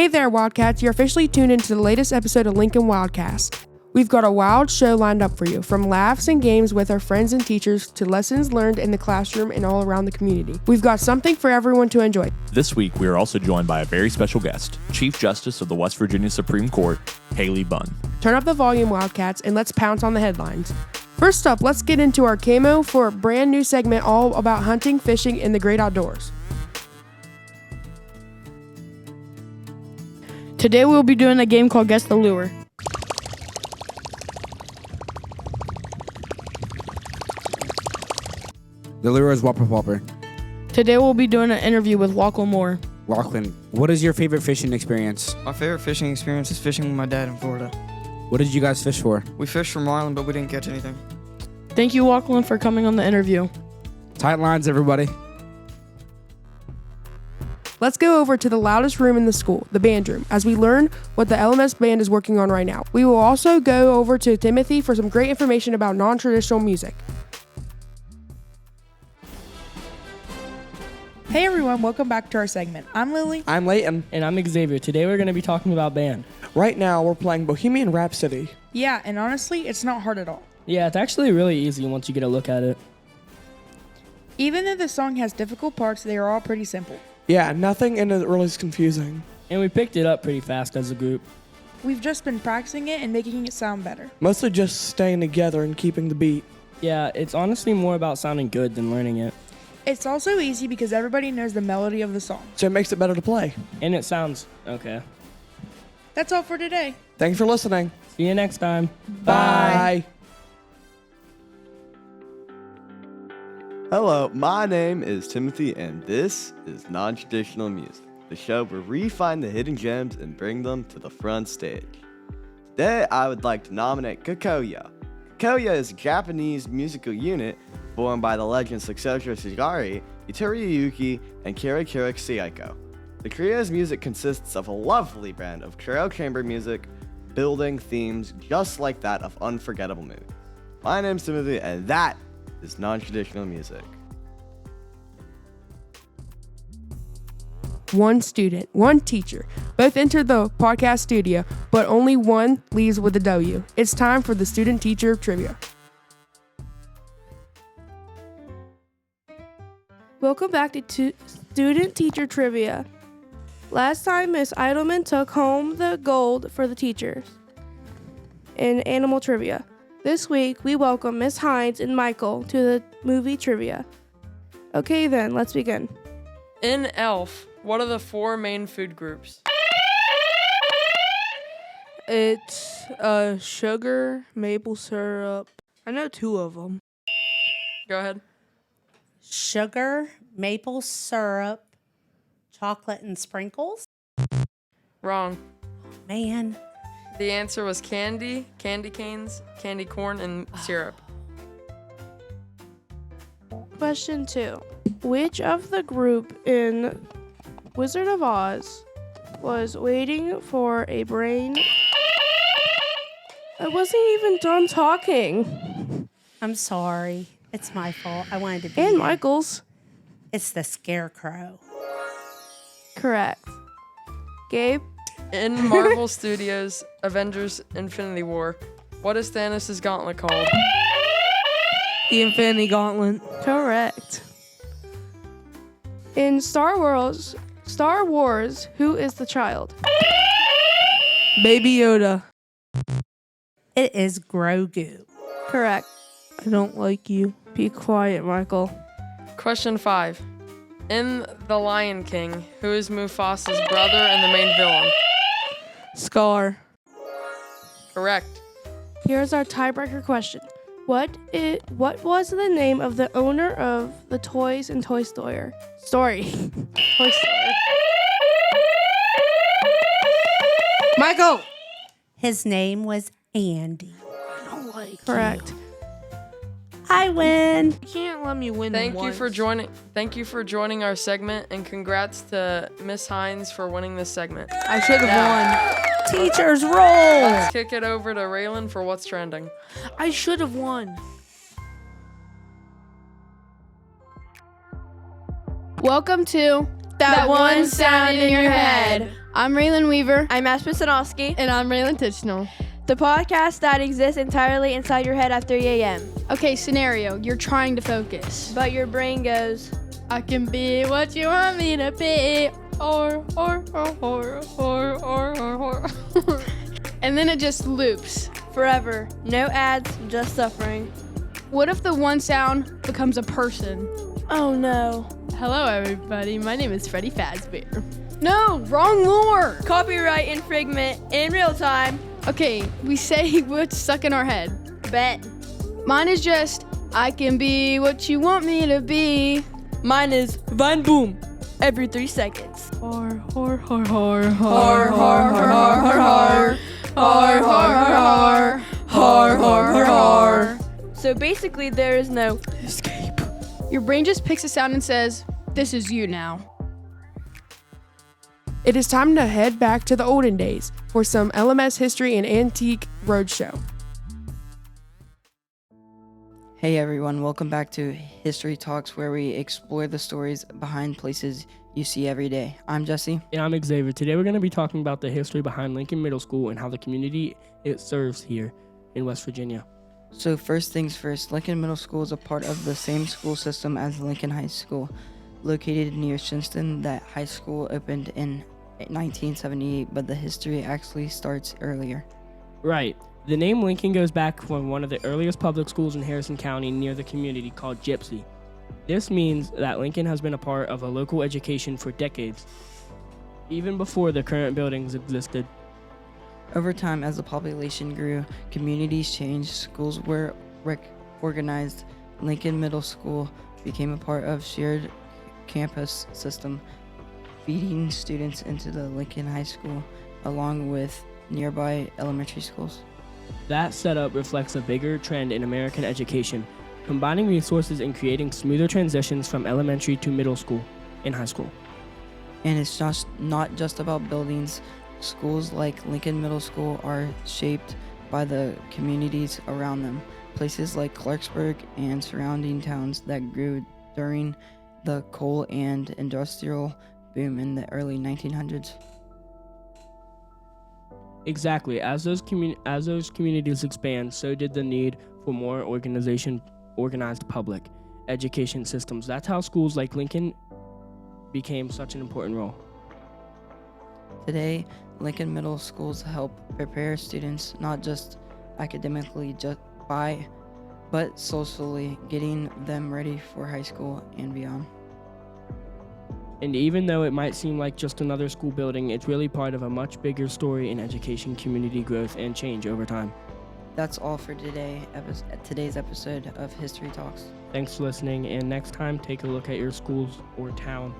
Hey there, Wildcats. You're officially tuned into the latest episode of Lincoln Wildcast. We've got a wild show lined up for you, from laughs and games with our friends and teachers to lessons learned in the classroom and all around the community. We've got something for everyone to enjoy. This week, we are also joined by a very special guest, Chief Justice of the West Virginia Supreme Court, Haley Bunn. Turn up the volume, Wildcats, and let's pounce on the headlines. First up, let's get into our camo for a brand new segment all about hunting, fishing, and the great outdoors. Today we'll be doing a game called Guess the Lure. The lure is Whopper Whopper. Today we'll be doing an interview with Lachlan Moore. Lachlan, what is your favorite fishing experience? My favorite fishing experience is fishing with my dad in Florida. What did you guys fish for? We fished for marlin, but we didn't catch anything. Thank you, Lachlan, for coming on the interview. Tight lines, everybody. Let's go over to the loudest room in the school, the band room, as we learn what the LMS band is working on right now. We will also go over to Timothy for some great information about non-traditional music. Hey everyone, welcome back to our segment. I'm Lily. I'm Layton. And I'm Xavier. Today we're going to be talking about band. Right now, we're playing Bohemian Rhapsody. Yeah, and honestly, it's not hard at all. Yeah, it's actually really easy once you get a look at it. Even though the song has difficult parts, they are all pretty simple. Yeah, nothing in it really is confusing. And we picked it up pretty fast as a group. We've just been practicing it and making it sound better. Mostly just staying together and keeping the beat. Yeah, it's honestly more about sounding good than learning it. It's also easy because everybody knows the melody of the song. So it makes it better to play. And it sounds okay. That's all for today. Thanks for listening. See you next time. Bye. Hello, my name is Timothy, and this is Non-Traditional Music, the show where we find the hidden gems and bring them to the front stage. Today, I would like to nominate Kokoya. Kokoya is a Japanese musical unit formed by the legends Sukshojo Shigari, Itoru Yuki, and Kirikiri Saiko. The Korea's music consists of a lovely blend of trail chamber music, building themes just like that of Unforgettable Moon. My name's Timothy, and that is Non-Traditional Music. One student, one teacher. Both enter the podcast studio, but only one leaves with a W. It's time for the student-teacher trivia. Welcome back to student-teacher trivia. Last time, Miss Eidelman took home the gold for the teachers in animal trivia. This week, we welcome Miss Hines and Michael to the movie trivia. Okay then, let's begin. In ELF, what are the four main food groups? It's sugar, maple syrup. I know two of them. Go ahead. Sugar, maple syrup, chocolate and sprinkles. Wrong. Man. The answer was candy, candy canes, candy corn, and syrup. Question 2. Which of the group in Wizard of Oz was waiting for a brain? I wasn't even done talking. I'm sorry. It's my fault. I wanted to be And here. Michael's. It's the Scarecrow. Correct. Gabe? In Marvel Studios' Avengers Infinity War, what is Thanos' gauntlet called? The Infinity Gauntlet. Correct. In Star Wars, who is the child? Baby Yoda. It is Grogu. Correct. I don't like you. Be quiet, Michael. Question 5. In The Lion King, who is Mufasa's brother and the main villain? Scar. Correct. Here's our tiebreaker question. What was the name of the owner of the toys in Toy Story? Toy Story. Michael! His name was Andy. I don't like Correct. I win. You can't let me win Thank once. you for joining our segment, and congrats to Miss Hines for winning this segment. I should have won. Teachers roll. Let's kick it over to Raylan for what's trending. I should have won. Welcome to That One Sound in Your Head. I'm Raylan Weaver. I'm Aspen Sanofsky. And I'm Raylan Tichnell. The podcast that exists entirely inside your head at 3 a.m. Okay, scenario. You're trying to focus. But your brain goes, I can be what you want me to be. Or. And then it just loops. Forever. No ads, just suffering. What if the one sound becomes a person? Oh no. Hello, everybody. My name is Freddie Fazbear. No, wrong lore. Copyright infringement in real time. Okay, we say what's stuck in our head. Bet. Mine is just, I can be what you want me to be. Mine is Vine Boom. Every 3 seconds. Har. So basically, there is no escape. Your brain just picks a sound and says, this is you now. It is time to head back to the olden days for some LMS history and antique roadshow. Hey everyone, welcome back to History Talks, where we explore the stories behind places you see every day. I'm Jesse. And I'm Xavier. Today we're going to be talking about the history behind Lincoln Middle School and how the community it serves here in West Virginia. So first things first, Lincoln Middle School is a part of the same school system as Lincoln High School. Located near Shinston, that high school opened in 1978, but the history actually starts earlier. Right. The name Lincoln goes back from one of the earliest public schools in Harrison County near the community called Gypsy. This means that Lincoln has been a part of a local education for decades, even before the current buildings existed. Over time, as the population grew, communities changed, schools were organized. Lincoln Middle School became a part of shared campus system, feeding students into the Lincoln High School, along with nearby elementary schools. That setup reflects a bigger trend in American education, combining resources and creating smoother transitions from elementary to middle school and high school. And it's not just about buildings. Schools like Lincoln Middle School are shaped by the communities around them. Places like Clarksburg and surrounding towns that grew during the coal and industrial boom in the early 1900s. Exactly. As those communities expand, so did the need for more organized public education systems. That's how schools like Lincoln became such an important role. Today, Lincoln Middle Schools help prepare students not just academically but socially, getting them ready for high school and beyond. And even though it might seem like just another school building, it's really part of a much bigger story in education, community growth, and change over time. That's all for today's episode of History Talks. Thanks for listening, and next time, take a look at your schools or town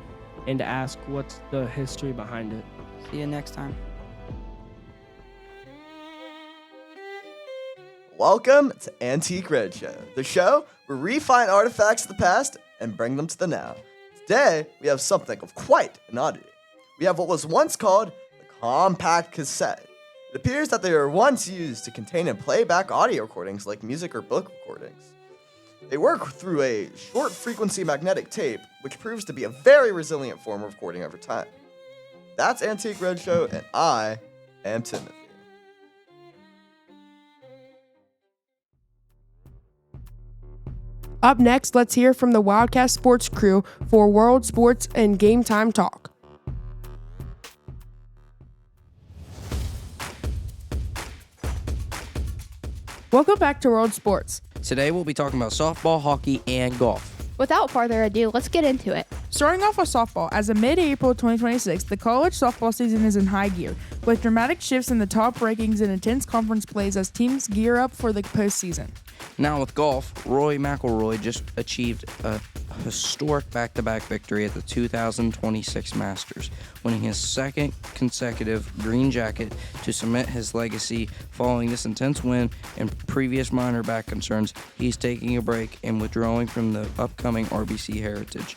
and ask what's the history behind it. See you next time. Welcome to Antique Roadshow, the show where we find artifacts of the past and bring them to the now. Today, we have something of quite an oddity. We have what was once called the compact cassette. It appears that they were once used to contain and play back audio recordings like music or book recordings. They work through a short frequency magnetic tape, which proves to be a very resilient form of recording over time. That's Antique Roadshow, and I am Timothy. Up next, let's hear from the Wildcat Sports crew for World Sports and Game Time Talk. Welcome back to World Sports. Today we'll be talking about softball, hockey, and golf. Without further ado, let's get into it. Starting off with softball, as of mid-April 2026, the college softball season is in high gear, with dramatic shifts in the top rankings and intense conference plays as teams gear up for the postseason. Now with golf, Rory McIlroy just achieved a historic back-to-back victory at the 2026 Masters, winning his second consecutive green jacket to cement his legacy. Following this intense win and previous minor back concerns, he's taking a break and withdrawing from the upcoming RBC Heritage.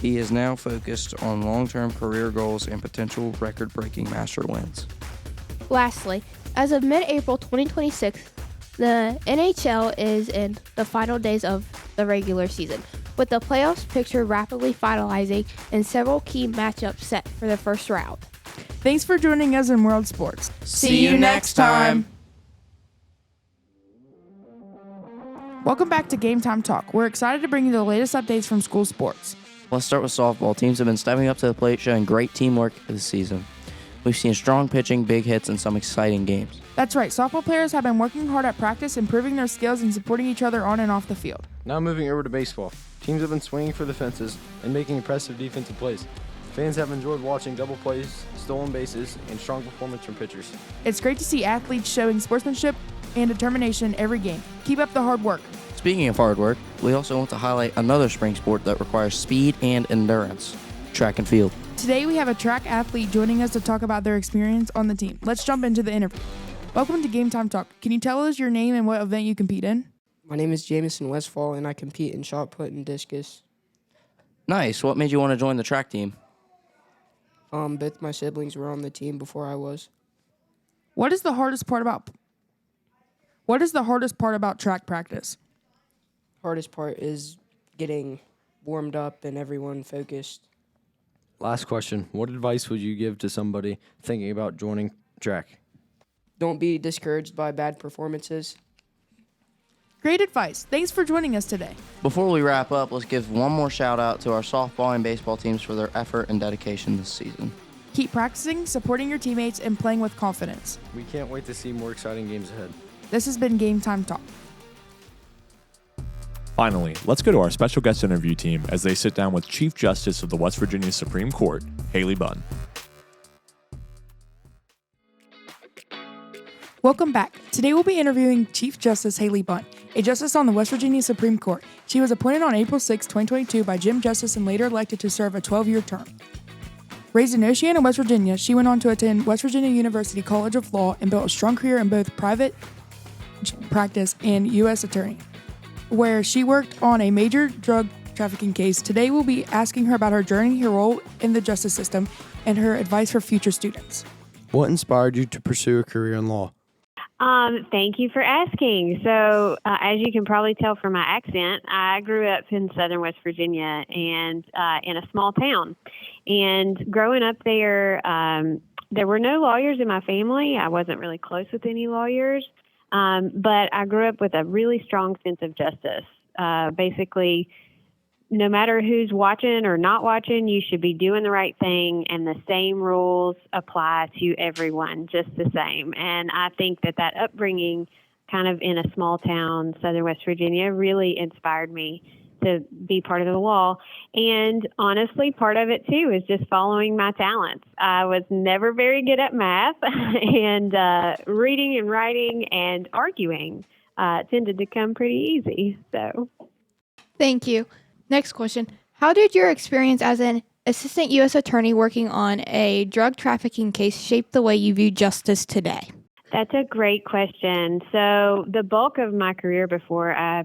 He is now focused on long-term career goals and potential record-breaking Master wins. Lastly, as of mid-April 2026, the NHL is in the final days of the regular season, with the playoffs picture rapidly finalizing and several key matchups set for the first round. Thanks for joining us in World Sports. See you next time. Welcome back to Game Time Talk. We're excited to bring you the latest updates from school sports. Let's start with softball. Teams have been stepping up to the plate, showing great teamwork this season. We've seen strong pitching, big hits, and some exciting games. That's right, softball players have been working hard at practice, improving their skills, and supporting each other on and off the field. Now moving over to baseball. Teams have been swinging for the fences and making impressive defensive plays. Fans have enjoyed watching double plays, stolen bases, and strong performance from pitchers. It's great to see athletes showing sportsmanship and determination every game. Keep up the hard work. Speaking of hard work, we also want to highlight another spring sport that requires speed and endurance: track and field. Today we have a track athlete joining us to talk about their experience on the team. Let's jump into the interview. Welcome to Game Time Talk. Can you tell us your name and what event you compete in? My name is Jamison Westfall, and I compete in shot put and discus. Nice. What made you want to join the track team? Both my siblings were on the team before I was. What is the hardest part about track practice? Hardest part is getting warmed up and everyone focused. Last question. What advice would you give to somebody thinking about joining track? Don't be discouraged by bad performances. Great advice. Thanks for joining us today. Before we wrap up, let's give one more shout out to our softball and baseball teams for their effort and dedication this season. Keep practicing, supporting your teammates, and playing with confidence. We can't wait to see more exciting games ahead. This has been Game Time Talk. Finally, let's go to our special guest interview team as they sit down with Chief Justice of the West Virginia Supreme Court, Haley Bunn. Welcome back. Today we'll be interviewing Chief Justice Haley Bunn, a justice on the West Virginia Supreme Court. She was appointed on April 6, 2022 by Jim Justice and later elected to serve a 12-year term. Raised in Oceana, West Virginia, she went on to attend West Virginia University College of Law and built a strong career in both private practice and U.S. attorney, where she worked on a major drug trafficking case. Today we'll be asking her about her journey, her role in the justice system, and her advice for future students. What inspired you to pursue a career in law? Thank you for asking. So, as you can probably tell from my accent, I grew up in southern West Virginia and in a small town. And growing up there, there were no lawyers in my family. I wasn't really close with any lawyers, but I grew up with a really strong sense of justice. Basically, no matter who's watching or not watching, you should be doing the right thing, and the same rules apply to everyone just the same. And I think that upbringing kind of in a small town, southern West Virginia, really inspired me to be part of the law. And honestly, part of it too is just following my talents. I was never very good at math, and reading and writing and arguing tended to come pretty easy. So, Thank you. Next question. How did your experience as an assistant U.S. attorney working on a drug trafficking case shape the way you view justice today? That's a great question. So the bulk of my career before I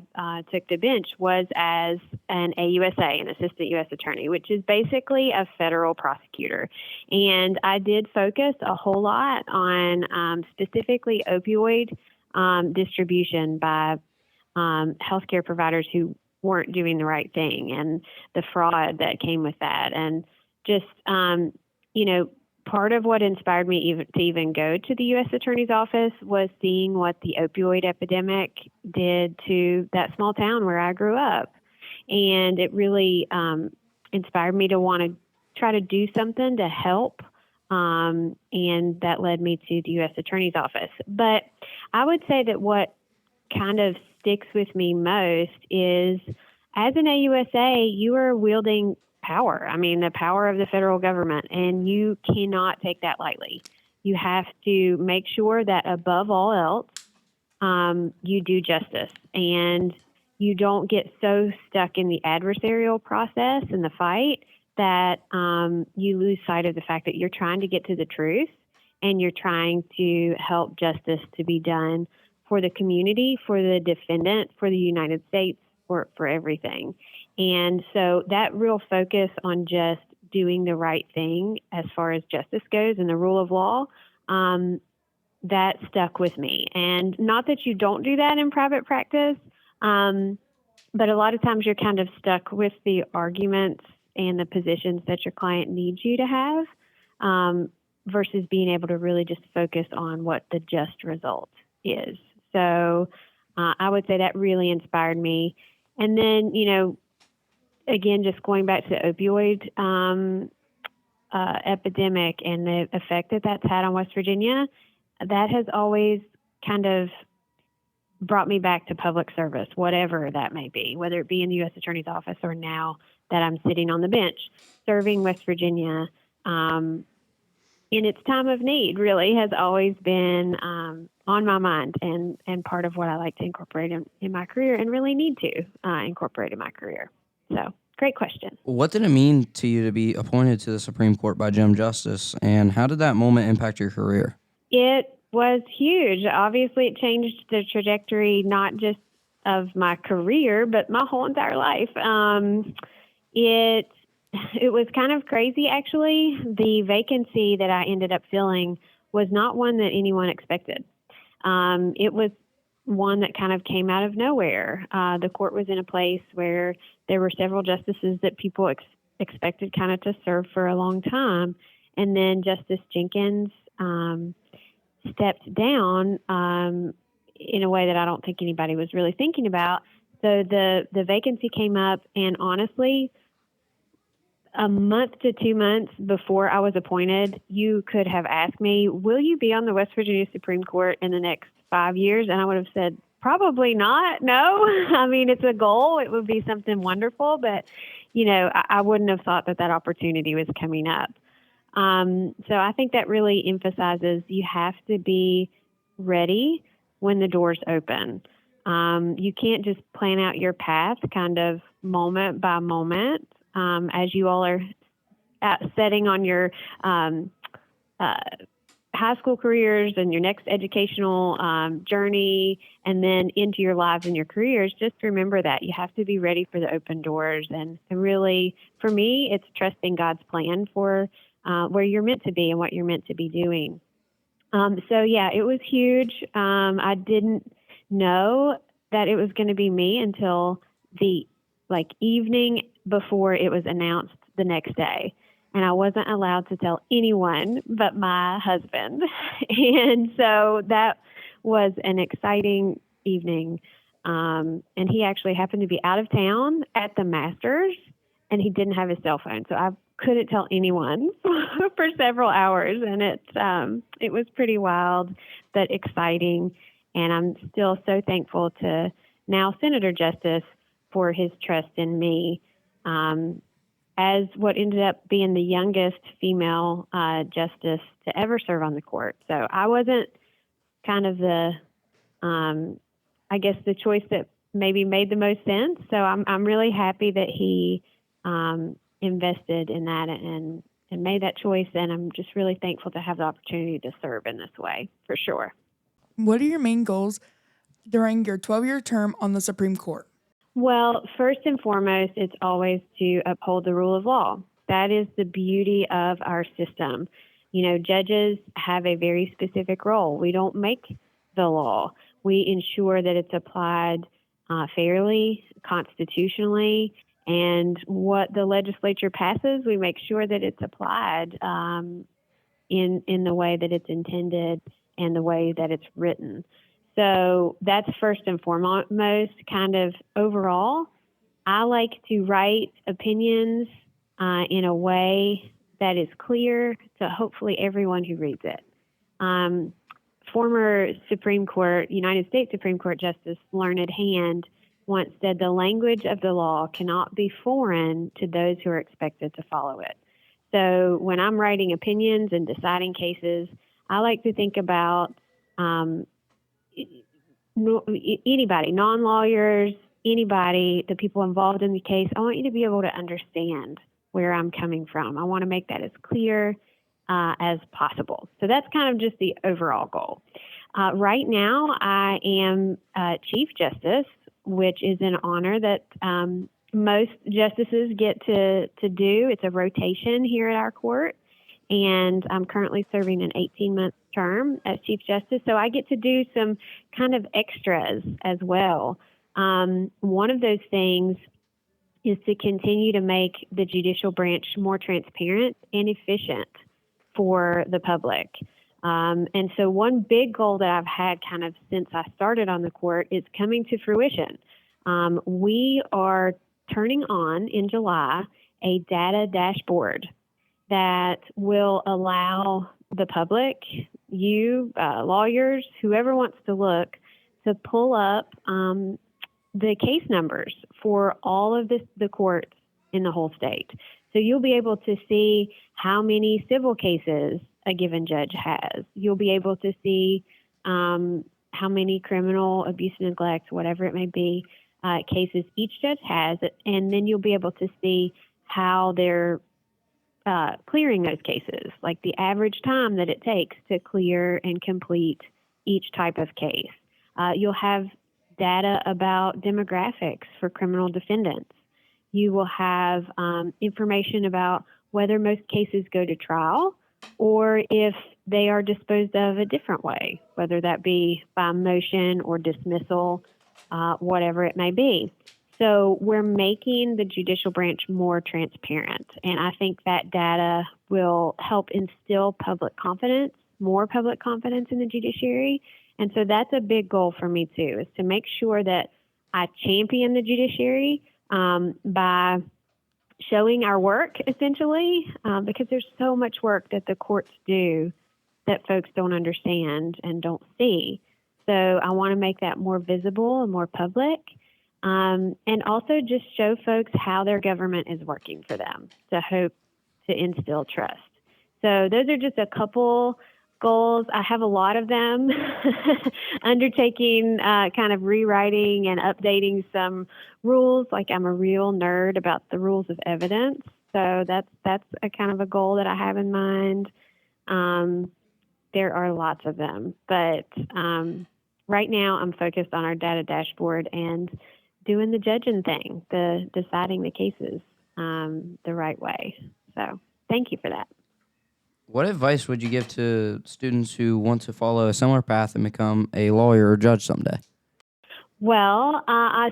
took the bench was as an AUSA, an assistant U.S. attorney, which is basically a federal prosecutor. And I did focus a whole lot on specifically opioid distribution by healthcare providers who weren't doing the right thing and the fraud that came with that. And just, part of what inspired me to even go to the U.S. Attorney's Office was seeing what the opioid epidemic did to that small town where I grew up. And it really inspired me to want to try to do something to help. And that led me to the U.S. Attorney's Office. But I would say that what kind of sticks with me most is, as an AUSA, you are wielding power. I mean, the power of the federal government, and you cannot take that lightly. You have to make sure that above all else, you do justice, and you don't get so stuck in the adversarial process and the fight that you lose sight of the fact that you're trying to get to the truth, and you're trying to help justice to be done for the community, for the defendant, for the United States, for everything. And so that real focus on just doing the right thing as far as justice goes and the rule of law, that stuck with me. And not that you don't do that in private practice, but a lot of times you're kind of stuck with the arguments and the positions that your client needs you to have. versus being able to really just focus on what the just result is. So I would say that really inspired me. And then, again, just going back to the opioid epidemic and the effect that that's had on West Virginia, that has always kind of brought me back to public service, whatever that may be, whether it be in the U.S. Attorney's Office or now that I'm sitting on the bench serving West Virginia in its time of need, really has always been on my mind and part of what I like to incorporate in my career and really need to incorporate in my career. So, great question. What did it mean to you to be appointed to the Supreme Court by Jim Justice, and how did that moment impact your career? It was huge. Obviously, it changed the trajectory not just of my career, but my whole entire life. It was kind of crazy, actually. The vacancy that I ended up filling was not one that anyone expected. It was one that kind of came out of nowhere. The court was in a place where there were several justices that people expected kind of to serve for a long time. And then Justice Jenkins stepped down in a way that I don't think anybody was really thinking about. So the vacancy came up, and honestly, a month to 2 months before I was appointed, you could have asked me, will you be on the West Virginia Supreme Court in the next 5 years? And I would have said, probably not. No. I mean, it's a goal. It would be something wonderful, but, I wouldn't have thought that opportunity was coming up. So I think that really emphasizes you have to be ready when the doors open. You can't just plan out your path kind of moment by moment as you all are setting on your high school careers and your next educational journey and then into your lives and your careers. Just remember that you have to be ready for the open doors. And really, for me, it's trusting God's plan for where you're meant to be and what you're meant to be doing. So yeah, it was huge. I didn't know that it was going to be me until the evening before it was announced the next day. And I wasn't allowed to tell anyone but my husband. And so that was an exciting evening. And he actually happened to be out of town at the Masters, and he didn't have his cell phone. So I couldn't tell anyone for several hours. And it was pretty wild, but exciting. And I'm still so thankful to now Senator Justice for his trust in me as what ended up being the youngest female justice to ever serve on the court. So I wasn't kind of the choice that maybe made the most sense. So I'm really happy that he invested in that and made that choice. And I'm just really thankful to have the opportunity to serve in this way, for sure. What are your main goals during your 12-year term on the Supreme Court? Well, first and foremost, it's always to uphold the rule of law. That is the beauty of our system. Judges have a very specific role. We don't make the law. We ensure that it's applied fairly, constitutionally, and what the legislature passes, we make sure that it's applied in the way that it's intended and the way that it's written. So that's first and foremost. Kind of overall, I like to write opinions in a way that is clear to hopefully everyone who reads it. Former United States Supreme Court Justice Learned Hand once said the language of the law cannot be foreign to those who are expected to follow it. So when I'm writing opinions and deciding cases, I like to think about anybody, non-lawyers, anybody, the people involved in the case. I want you to be able to understand where I'm coming from. I want to make that as clear as possible. So that's kind of just the overall goal. Right now, I am Chief Justice, which is an honor that most justices get to do. It's a rotation here at our court. And I'm currently serving an 18-month term as Chief Justice, so I get to do some kind of extras as well. One of those things is to continue to make the judicial branch more transparent and efficient. for the public. And so one big goal that I've had kind of since I started on the court is coming to fruition. We are turning on in July a data dashboard that will allow the public, you, lawyers, whoever wants to look, to pull up the case numbers for all of the courts in the whole state. So you'll be able to see how many civil cases a given judge has. You'll be able to see how many criminal abuse and neglect, whatever it may be, cases each judge has, and then you'll be able to see how they're clearing those cases, like the average time that it takes to clear and complete each type of case. You'll have data about demographics for criminal defendants. You will have information about whether most cases go to trial or if they are disposed of a different way, whether that be by motion or dismissal, whatever it may be. So we're making the judicial branch more transparent, and I think that data will help instill public confidence, more public confidence in the judiciary. And so that's a big goal for me too, is to make sure that I champion the judiciary by showing our work, essentially, because there's so much work that the courts do that folks don't understand and don't see. So I want to make that more visible and more public, and also just show folks how their government is working for them to hope to instill trust. So those are just a couple goals. I have a lot of them. Undertaking kind of rewriting and updating some rules. Like I'm a real nerd about the rules of evidence. So that's a kind of a goal that I have in mind. There are lots of them, but right now I'm focused on our data dashboard and doing the judging thing, the deciding the cases the right way. So thank you for that. What advice would you give to students who want to follow a similar path and become a lawyer or judge someday? Well,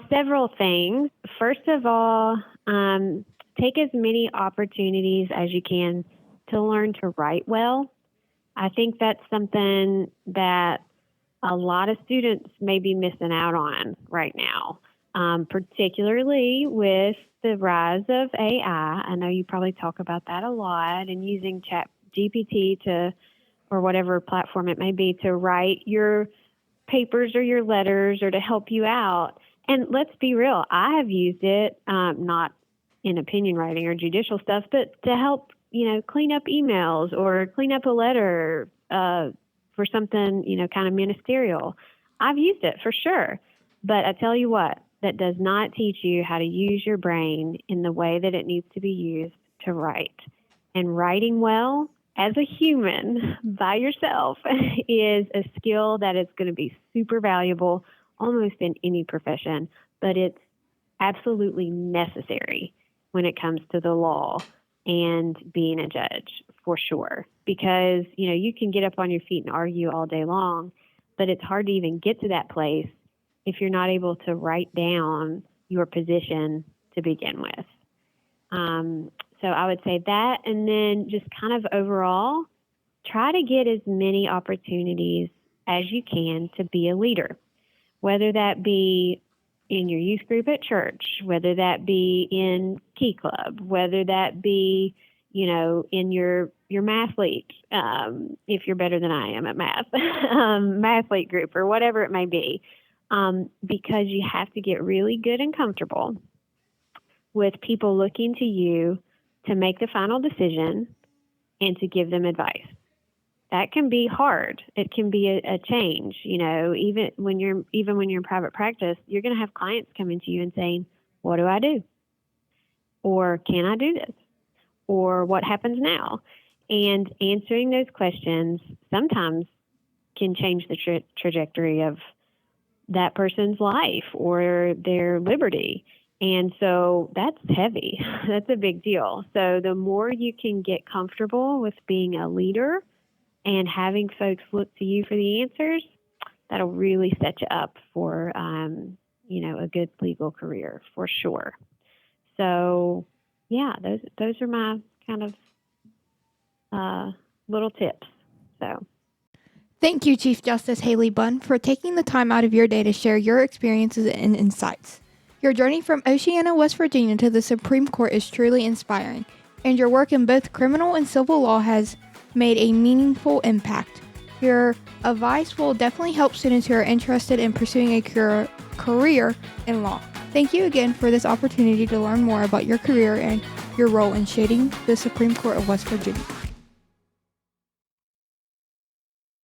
several things. First of all, take as many opportunities as you can to learn to write well. I think that's something that a lot of students may be missing out on right now, particularly with the rise of AI. I know you probably talk about that a lot, and using ChatGPT or whatever platform it may be to write your papers or your letters or to help you out. And let's be real, I have used it, not in opinion writing or judicial stuff, but to help, clean up emails or clean up a letter for something, kind of ministerial. I've used it for sure. But I tell you what, that does not teach you how to use your brain in the way that it needs to be used to write. And writing well as a human by yourself is a skill that is going to be super valuable almost in any profession, but it's absolutely necessary when it comes to the law and being a judge, for sure. Because, you can get up on your feet and argue all day long, but it's hard to even get to that place if you're not able to write down your position to begin with. So I would say that, and then just kind of overall, try to get as many opportunities as you can to be a leader, whether that be in your youth group at church, whether that be in Key Club, whether that be, in your math league, if you're better than I am at math, math league group or whatever it may be, because you have to get really good and comfortable with people looking to you to make the final decision and to give them advice. That can be hard. It can be a change. Even when you're in private practice, you're going to have clients coming to you and saying, "What do I do?" Or "Can I do this?" Or "What happens now?" And answering those questions sometimes can change the trajectory of that person's life or their liberty. And so that's heavy. That's a big deal. So the more you can get comfortable with being a leader and having folks look to you for the answers, that'll really set you up for, a good legal career for sure. So, yeah, those are my kind of little tips. So. Thank you, Chief Justice Haley Bunn, for taking the time out of your day to share your experiences and insights. Your journey from Oceana, West Virginia to the Supreme Court is truly inspiring, and your work in both criminal and civil law has made a meaningful impact. Your advice will definitely help students who are interested in pursuing a career in law. Thank you again for this opportunity to learn more about your career and your role in shaping the Supreme Court of West Virginia.